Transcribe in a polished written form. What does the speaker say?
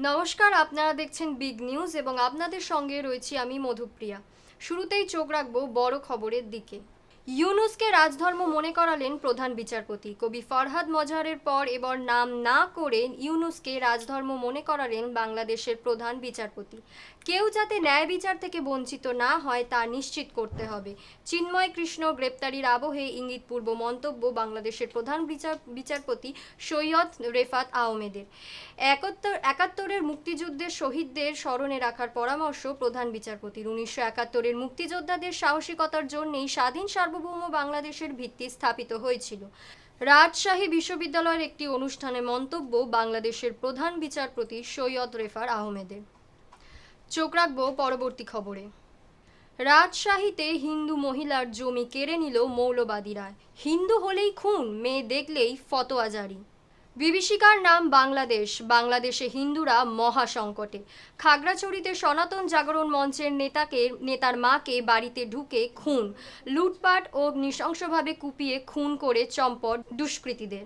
নমস্কার, আপনারা দেখছেন বিগ নিউজ এবং আপনাদের সঙ্গে রয়েছি আমি মধুপ্রিয়া। শুরুতেই চোখ রাখবো বড় খবরের দিকে। ইউনূসকে রাজধর্ম মনে করালেন প্রধান বিচারপতি। কবি ফরহাদ মজহারের পর এবার নাম না করে ইউনূসকে রাজধর্ম মনে করালেন বাংলাদেশের প্রধান বিচারপতি। কেউ যাতে ন্যায় বিচার থেকে বঞ্চিত না হয় তা নিশ্চিত করতে হবে। চিন্ময় কৃষ্ণ গ্রেপ্তারির আবহে ইঙ্গিতপূর্ব মন্তব্য বাংলাদেশের প্রধান বিচারপতি সৈয়দ রেফাত আহমেদের। একাত্তরের মুক্তিযুদ্ধের শহীদদের স্মরণে রাখার পরামর্শ প্রধান বিচারপতির। 1971-এর মুক্তিযোদ্ধাদের সাহসিকতার জন্যই স্বাধীন সার্বভৌম বাংলাদেশের ভিত্তি স্থাপিত হয়েছিল। রাজশাহী বিশ্ববিদ্যালয়ের একটি অনুষ্ঠানে মন্তব্য বাংলাদেশের প্রধান বিচারপতি সৈয়দ রেফাত আহমেদের। চোখ রাখবো পরবর্তী খবরে। রাজশাহীতে হিন্দু মহিলার জমি কেড়ে নিল মৌলবাদীরা। হিন্দু হলেই খুন, মেয়ে দেখলেই ফতোয়া জারি। বিভীষিকার নাম বাংলাদেশ। বাংলাদেশে হিন্দুরা মহা সংকটে। খাগড়াছড়িতে সনাতন জাগরণ মঞ্চের নেতার মাকে বাড়িতে ঢুকে খুন, লুটপাট ও নৃশংসভাবে কুপিয়ে খুন করে চম্পট দুষ্কৃতীদের।